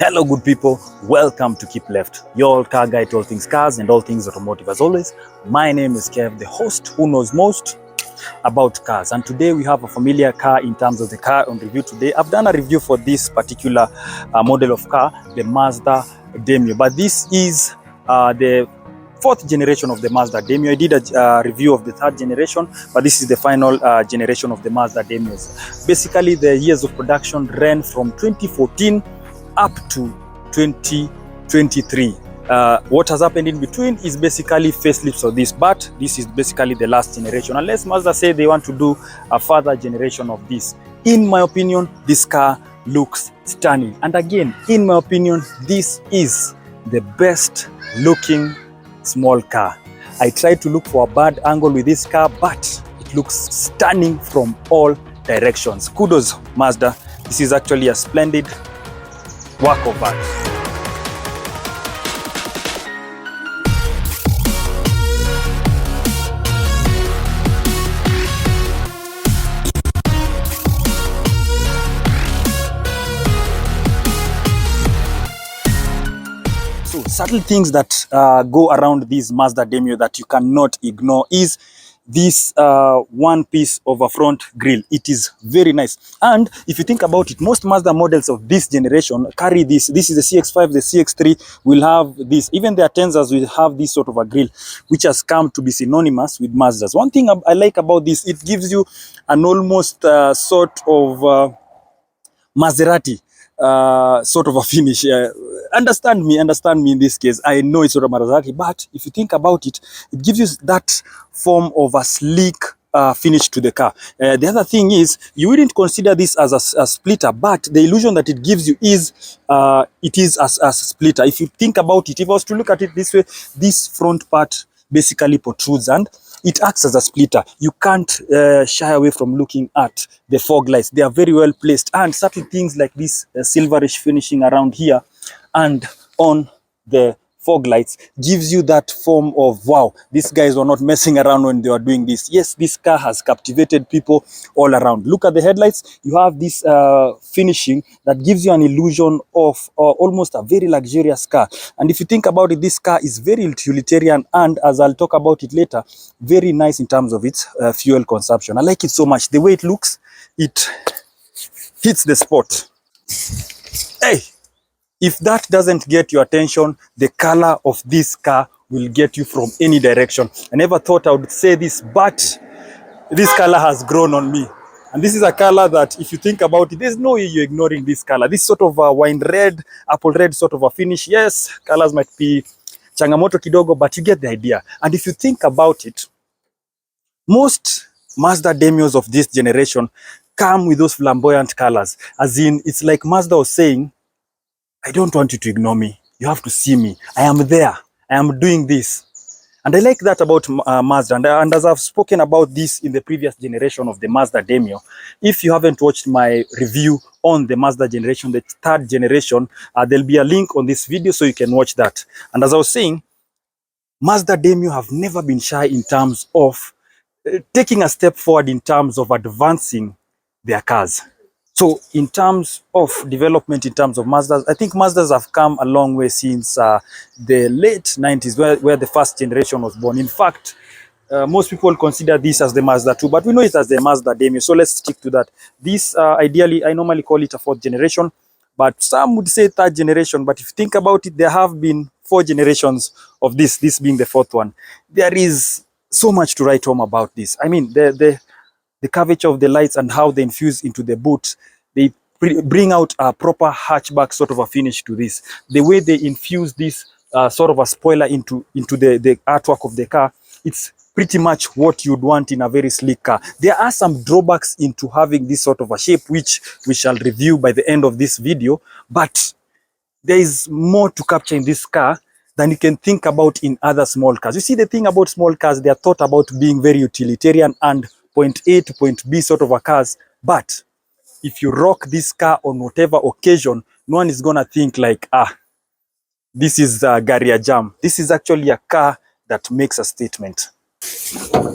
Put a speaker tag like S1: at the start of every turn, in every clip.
S1: Hello good people, welcome to Keep Left, your car guide to all things cars and all things automotive. As always, my name is Kev, the host who knows most about cars, and today we have a familiar car in terms of the car on review. Today I've done a review for this particular model of car, the Mazda Demio, but this is the fourth generation of the Mazda Demio. I did a review of the third generation, but this is the final generation of the Mazda Demios. Basically, the years of production ran from 2014 up to 2023. What has happened in between is basically facelifts of this, but this is basically the last generation, unless Mazda say they want to do a further generation of this. In my opinion, this car looks stunning, and again, in my opinion, this is the best looking small car. I tried to look for a bad angle with this car, but it looks stunning from all directions. Kudos Mazda, this is actually a splendid work of art. So subtle things that go around this Mazda Demio that you cannot ignore is this one piece of a front grille. It is very nice, and if you think about it, most Mazda models of this generation carry this. This is the CX-5, the CX-3 will have this. Even the Atenzas will have this sort of a grille, which has come to be synonymous with Mazdas. One thing I like about this, it gives you an almost sort of Maserati sort of a finish. Understand me in this case. I know it's sort of Maserati, but if you think about it, it gives you that form of a sleek finish to the car. The other thing is, you wouldn't consider this as a splitter, but the illusion that it gives you is it is as a splitter. If you think about it, if I was to look at it this way, this front part basically protrudes and it acts as a splitter. You can't shy away from looking at the fog lights. They are very well placed, and subtle things like this silverish finishing around here and on the fog lights gives you that form of, wow, these guys were not messing around when they were doing this. Yes, this car has captivated people all around. Look at the headlights. You have this finishing that gives you an illusion of almost a very luxurious car. And if you think about it, this car is very utilitarian, and as I'll talk about it later, very nice in terms of its fuel consumption. I like it so much. The way it looks, it hits the spot. Hey! If that doesn't get your attention, the color of this car will get you from any direction. I never thought I would say this, but this color has grown on me. And this is a color that, if you think about it, there's no way you're ignoring this color. This sort of a wine red, apple red sort of a finish. Yes, colors might be changamoto kidogo, but you get the idea. And if you think about it, most Mazda Demios of this generation come with those flamboyant colors. As in, it's like Mazda was saying, I don't want you to ignore me. You have to see me. I am there. I am doing this. And I like that about Mazda. And as I've spoken about this in the previous generation of the Mazda Demio, if you haven't watched my review on the Mazda generation, the third generation, there'll be a link on this video so you can watch that. And as I was saying, Mazda Demio have never been shy in terms of taking a step forward in terms of advancing their cars. So in terms of development, in terms of Mazdas, I think Mazdas have come a long way since the late 90s, where the first generation was born. In fact, most people consider this as the Mazda 2, but we know it as the Mazda Demio. So let's stick to that. This, ideally, I normally call it a fourth generation, but some would say third generation. But if you think about it, there have been 4 generations of this being the 4th one. There is so much to write home about this. I mean, the curvature of the lights and how they infuse into the boot, they bring out a proper hatchback sort of a finish to this. The way they infuse this sort of a spoiler into the artwork of the car, it's pretty much what you'd want in a very sleek car. There are some drawbacks into having this sort of a shape, which we shall review by the end of this video, but there is more to capture in this car than you can think about in other small cars. You see, the thing about small cars, they are thought about being very utilitarian and point A to point B sort of a cars, but if you rock this car on whatever occasion, no one is gonna think like, this is a Garia Jam. This is actually a car that makes a statement.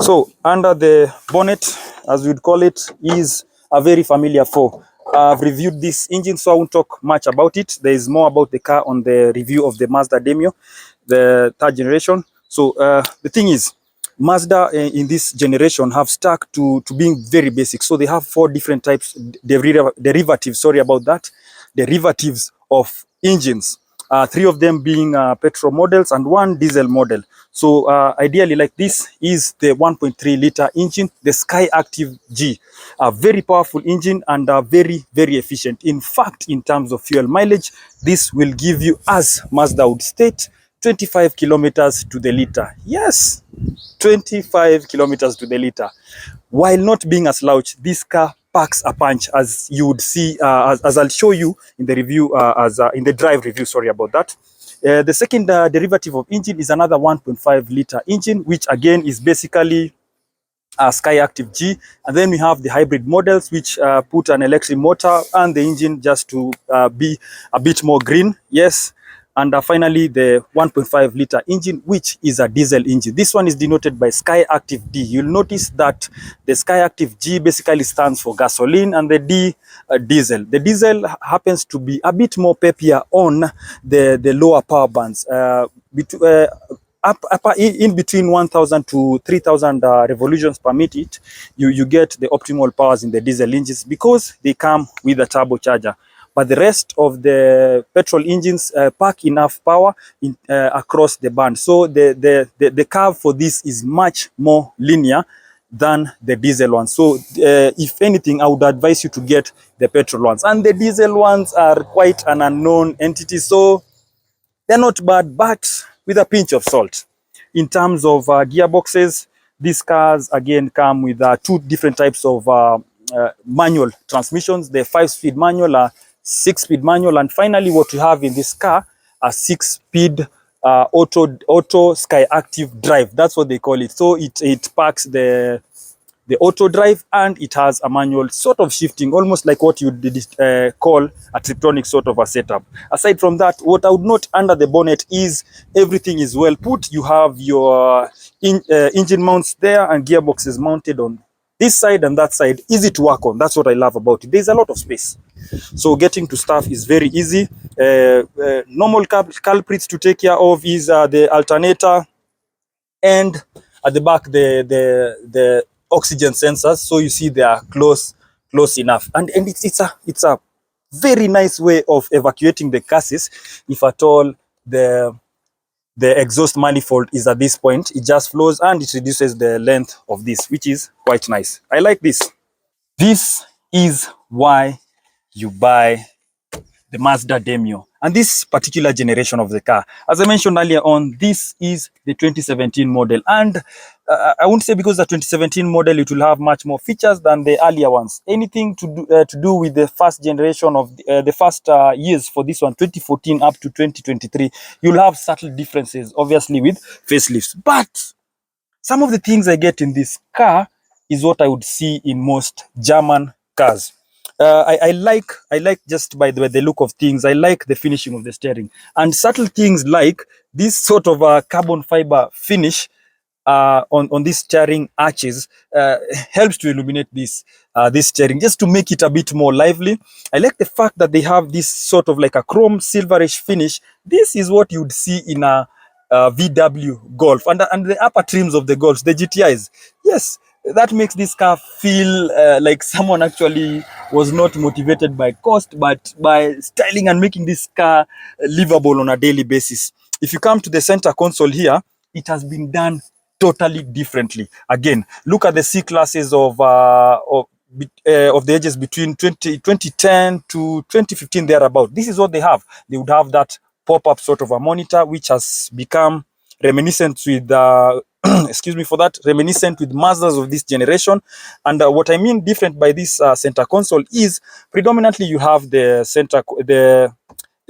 S1: So under the bonnet, as we'd call it, is a very familiar 4. I've reviewed this engine, so I won't talk much about it. There is more about the car on the review of the Mazda Demio, the third generation. So the thing is, Mazda in this generation have stuck to being very basic. So they have 4 different types, derivatives, sorry about that, derivatives of engines. 3 of them being petrol models and 1 diesel model. So ideally, like this is the 1.3 liter engine, the Sky Active G, a very powerful engine and very, very efficient. In fact, in terms of fuel mileage, this will give you, as Mazda would state, 25 kilometers to the liter. Yes, 25 kilometers to the liter. While not being a slouch, this car packs a punch, as you would see, as I'll show you in the review, in the drive review, sorry about that. The second derivative of engine is another 1.5 liter engine, which again is basically Sky Active G. And then we have the hybrid models, which put an electric motor and the engine just to be a bit more green. Yes. And finally, the 1.5 liter engine, which is a diesel engine. This one is denoted by Sky Active D. You'll notice that the Sky Active G basically stands for gasoline and the D, diesel. The diesel happens to be a bit more peppier on the lower power bands. In between 1,000 to 3,000 revolutions per minute, you get the optimal powers in the diesel engines because they come with a turbocharger. But the rest of the petrol engines pack enough power across the band. So the curve for this is much more linear than the diesel ones. So if anything, I would advise you to get the petrol ones. And the diesel ones are quite an unknown entity, so they're not bad, but with a pinch of salt. In terms of gearboxes, these cars again come with 2 different types of manual transmissions, the 5-speed manual, 6-speed manual, and finally what we have in this car, a 6-speed auto Sky Active drive. That's what they call it. So it packs the auto drive and it has a manual sort of shifting, almost like what you call a Tiptronic sort of a setup. Aside from that, what I would note under the bonnet is everything is well put. You have your engine mounts there and gearboxes mounted on this side and that side. Easy to work on. That's what I love about it. There's a lot of space. So getting to stuff is very easy. Normal culprits to take care of is the alternator and at the back the oxygen sensors. So you see they are close enough, and it's a very nice way of evacuating the gases if at all the exhaust manifold is at this point. It just flows and it reduces the length of this, which is quite nice. I like this. This is why you buy the Mazda Demio. And this particular generation of the car, as I mentioned earlier on, this is the 2017 model. And I won't say because the 2017 model, it will have much more features than the earlier ones. Anything to do with the first generation of the first years for this one, 2014 up to 2023, you'll have subtle differences, obviously, with facelifts. But some of the things I get in this car is what I would see in most German cars. I like just by the look of things. I like the finishing of the steering and subtle things like this sort of carbon fiber finish on these steering arches helps to illuminate this steering just to make it a bit more lively. I like the fact that they have this sort of like a chrome silverish finish. This is what you would see in a VW Golf and the upper trims of the Golfs, the GTIs. Yes, that makes this car feel like someone actually was not motivated by cost, but by styling and making this car livable on a daily basis. If you come to the center console here, it has been done totally differently. Again, look at the C classes of the ages between 2010 to 2015 thereabout. This is what they have. They would have that pop-up sort of a monitor, which has become reminiscent with excuse me for that, reminiscent with Mazdas of this generation. And what I mean different by this center console is predominantly you have the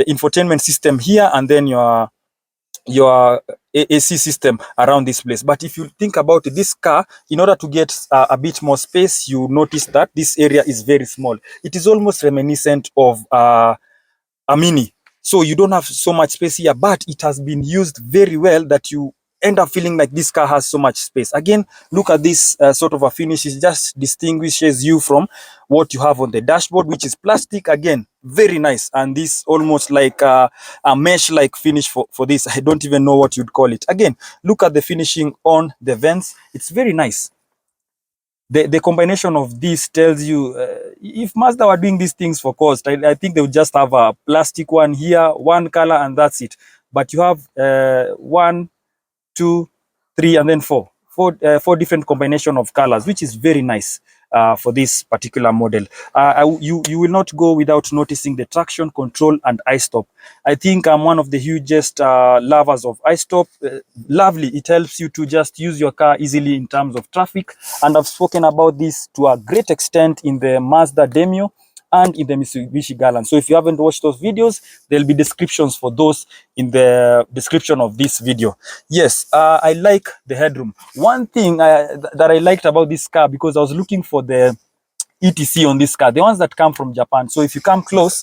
S1: infotainment system here and then your AC system around this place. But if you think about it, this car, in order to get a bit more space, you notice that this area is very small. It is almost reminiscent of a Mini. So you don't have so much space here, but it has been used very well that you end up feeling like this car has so much space. Again, look at this sort of a finish. It just distinguishes you from what you have on the dashboard, which is plastic. Again, very nice. And this almost like a mesh-like finish for this. I don't even know what you'd call it. Again, look at the finishing on the vents. It's very nice. The combination of this tells you if Mazda were doing these things for cost, I think they would just have a plastic one here, one color, and that's it. But you have 1, 2, 3, and then four different combination of colors, which is very nice for this particular model. You will not go without noticing the traction control and iStop. I think I'm one of the hugest lovers of iStop. Lovely, it helps you to just use your car easily in terms of traffic, and I've spoken about this to a great extent in the Mazda Demio and in the Mitsubishi Galant. So if you haven't watched those videos, there'll be descriptions for those in the description of this video. Yes, I like the headroom. One thing that I liked about this car, because I was looking for the ETC on this car, the ones that come from Japan. So if you come close,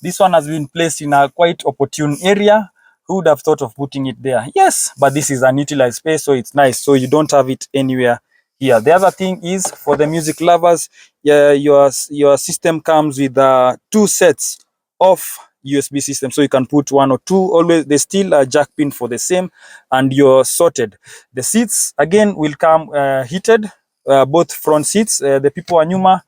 S1: this one has been placed in a quite opportune area. Who would have thought of putting it there? Yes, but this is an utilized space, so it's nice. So you don't have it anywhere here. The other thing is, for the music lovers, your system comes with 2 sets of USB systems, so you can put 1 or 2. Always there's still a jack pin for the same, and you're sorted. The seats again will come heated, both front seats. The people wa nyuma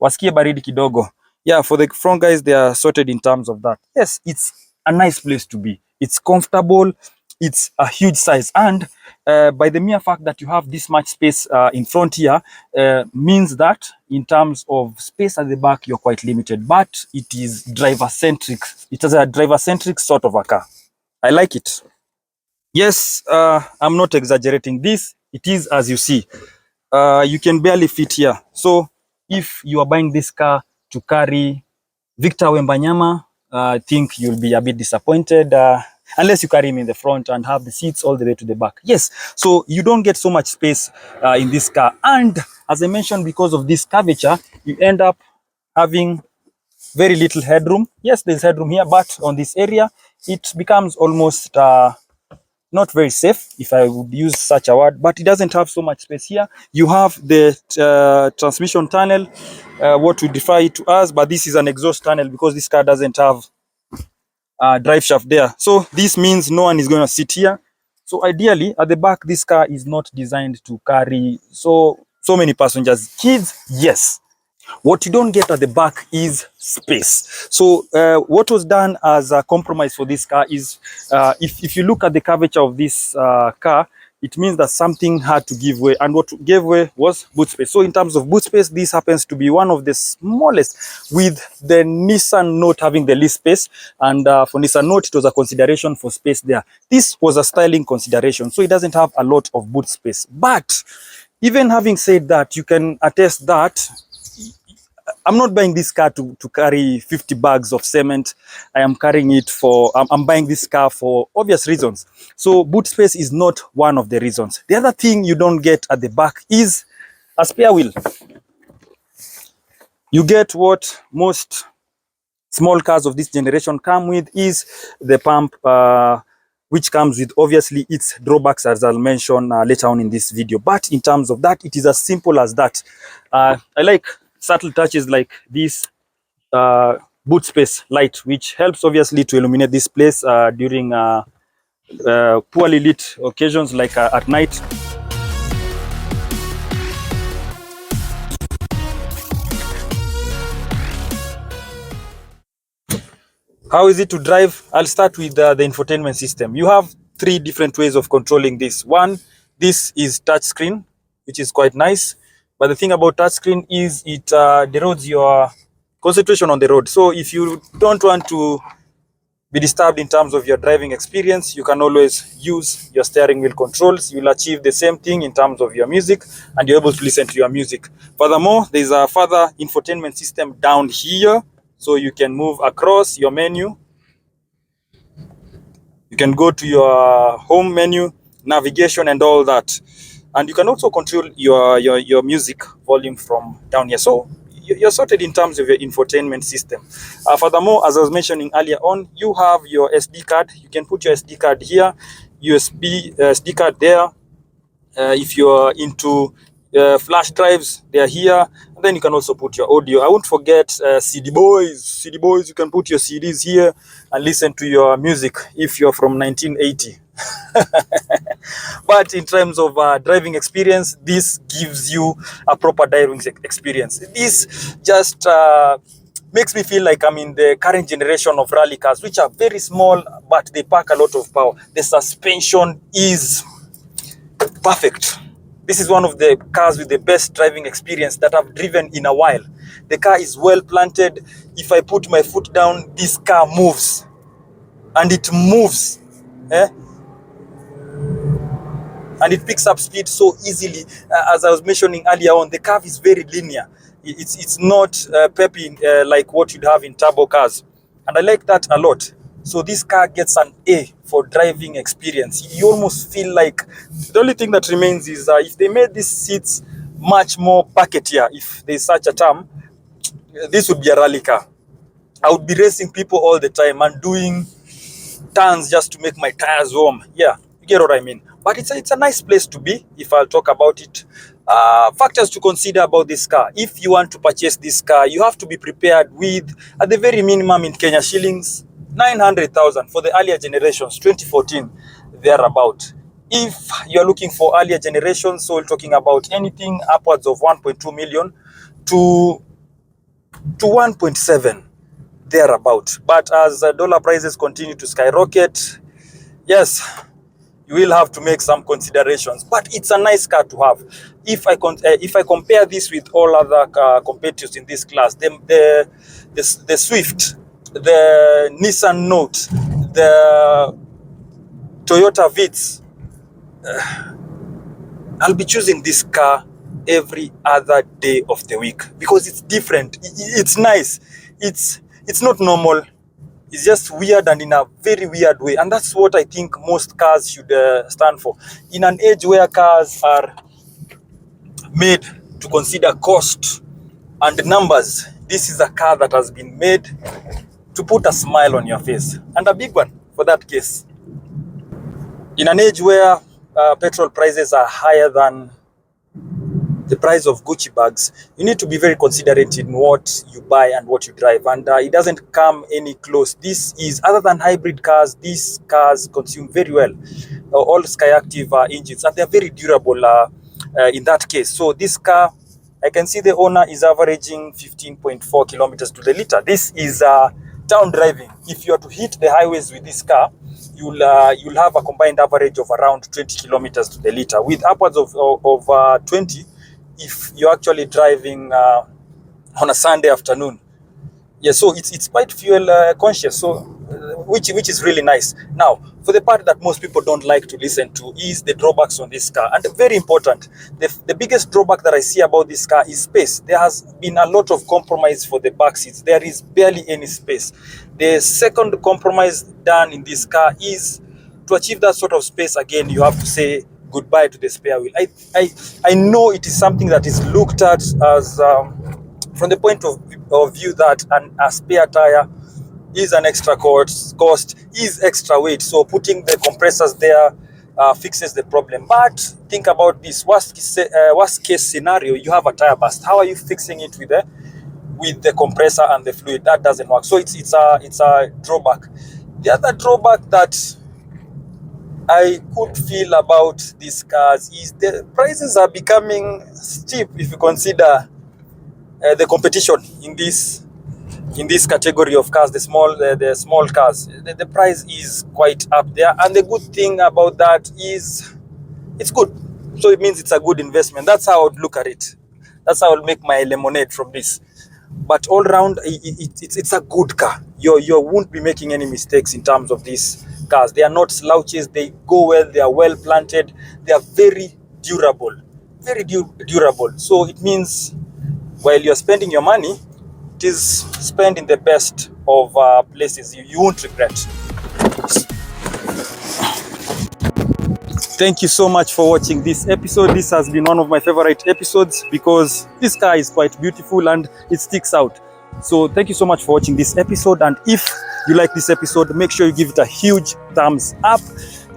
S1: wasikie baridi kidogo. Yeah, for the front guys, they are sorted in terms of that. Yes, it's a nice place to be. It's comfortable. It's a huge size, and by the mere fact that you have this much space in front here means that in terms of space at the back, you're quite limited, but it is driver-centric. It is a driver-centric sort of a car. I like it. Yes, I'm not exaggerating this. It is as you see. You can barely fit here. So if you are buying this car to carry Victor Wembanyama, I think you'll be a bit disappointed. Unless you carry him in the front and have the seats all the way to the back. Yes, so you don't get so much space in this car. And as I mentioned, because of this curvature, you end up having very little headroom. Yes, there's headroom here, but on this area, it becomes almost not very safe, if I would use such a word, but it doesn't have so much space here. You have the transmission tunnel, what we define to us, but this is an exhaust tunnel because this car doesn't have drive shaft there. So this means no one is going to sit here. So ideally, at the back, this car is not designed to carry so many passengers. Kids, yes. What you don't get at the back is space. So what was done as a compromise for this car is, if you look at the curvature of this car, it means that something had to give way, and what gave way was boot space. So in terms of boot space, this happens to be one of the smallest, with the Nissan Note having the least space, and for Nissan Note, it was a consideration for space there. This was a styling consideration, so it doesn't have a lot of boot space. But even having said that, you can attest that I'm not buying this car to carry 50 bags of cement. I am carrying it for, I'm buying this car for obvious reasons. So boot space is not one of the reasons. The other thing you don't get at the back is a spare wheel. You get what most small cars of this generation come with, is the pump, which comes with obviously its drawbacks, as I'll mention later on in this video. But in terms of that, it is as simple as that. I like subtle touches like this boot space light, which helps obviously to illuminate this place during poorly lit occasions like at night. How is it to drive? I'll start with the infotainment system. You have 3 different ways of controlling this. One, this is touchscreen, which is quite nice. But the thing about touchscreen is it derodes your concentration on the road. So if you don't want to be disturbed in terms of your driving experience, you can always use your steering wheel controls. You'll achieve the same thing in terms of your music, and you're able to listen to your music. Furthermore, there's a further infotainment system down here. So you can move across your menu. You can go to your home menu, navigation, and all that. And you can also control your music volume from down here. So you're sorted in terms of your infotainment system. Furthermore, as I was mentioning earlier on, you have your SD card. You can put your SD card here. USB SD card there. If you're into flash drives, they are here. And then you can also put your audio. I won't forget CD boys. CD boys, you can put your CDs here and listen to your music if you're from 1980. But in terms of driving experience, this gives you a proper driving experience. This just makes me feel like I'm in the current generation of rally cars, which are very small, but they pack a lot of power. The suspension is perfect. This is one of the cars with the best driving experience that I've driven in a while. The car is well planted. If I put my foot down, this car moves. And it moves. And it picks up speed so easily. As I was mentioning earlier on, the curve is very linear. It's not peppy like what you'd have in turbo cars. And I like that a lot. So this car gets an A for driving experience. You almost feel like the only thing that remains is if they made these seats much more bucketier, if there's such a term, this would be a rally car. I would be racing people all the time and doing turns just to make my tires warm. Yeah, you get what I mean. But it's a nice place to be, if I'll talk about it. Factors to consider about this car. If you want to purchase this car, you have to be prepared with, at the very minimum in Kenya shillings, 900,000 for the earlier generations, 2014, thereabout. If you're looking for earlier generations, so we're talking about anything upwards of 1.2 million to 1.7, thereabout. But as dollar prices continue to skyrocket, yes, you will have to make some considerations. But it's a nice car to have. If I compare this with all other competitors in this class, the Swift, the Nissan Note, the Toyota Vitz, I'll be choosing this car every other day of the week because it's different. It's nice. It's not normal. It's just weird and in a very weird way. And that's what I think most cars should stand for. In an age where cars are made to consider cost and numbers, this is a car that has been made to put a smile on your face. And a big one for that case. In an age where petrol prices are higher than the price of Gucci bags, you need to be very considerate in what you buy and what you drive. And it doesn't come any close. This is, other than hybrid cars, these cars consume very well all Skyactiv engines, and they're very durable in that case. So this car, I can see the owner is averaging 15.4 kilometers to the liter. This is town driving. If you are to hit the highways with this car, you'll have a combined average of around 20 kilometers to the liter, with upwards of 20 if you're actually driving on a Sunday afternoon. Yeah, so it's quite fuel conscious, so which is really nice. Now, for the part that most people don't like to listen to is the drawbacks on this car, and very important. The biggest drawback that I see about this car is space. There has been a lot of compromise for the back seats. There is barely any space. The second compromise done in this car is to achieve that sort of space. Again, you have to say goodbye to the spare wheel. I know it is something that is looked at as from the point of view that a spare tire is an extra cost, is extra weight. So putting the compressors there fixes the problem. But think about this worst case scenario: you have a tire burst. How are you fixing it with the compressor and the fluid? That doesn't work. So it's a drawback. The other drawback that I could feel about these cars is the prices are becoming steep if you consider the competition in this category of cars, the small cars. The price is quite up there, and the good thing about that is it's good. So it means it's a good investment. That's how I would look at it. That's how I'll make my lemonade from this. But all round, it's a good car. You won't be making any mistakes in terms of these cars. They are not slouches. They go well. They are well planted. They are very durable. Very durable. So it means while you're spending your money, it is spent in the best of places. You won't regret. Thank you so much for watching this episode. This has been one of my favorite episodes because this car is quite beautiful and it sticks out. So thank you so much for watching this episode. And if you like this episode, make sure you give it a huge thumbs up.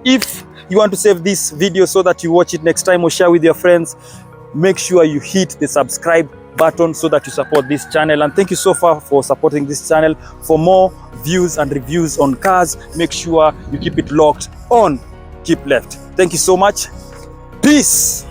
S1: If you want to save this video so that you watch it next time or share with your friends, make sure you hit the subscribe button so that you support this channel. And thank you so far for supporting this channel. For more views and reviews on cars, make sure you keep it locked on Keep Left. Thank you so much. Peace.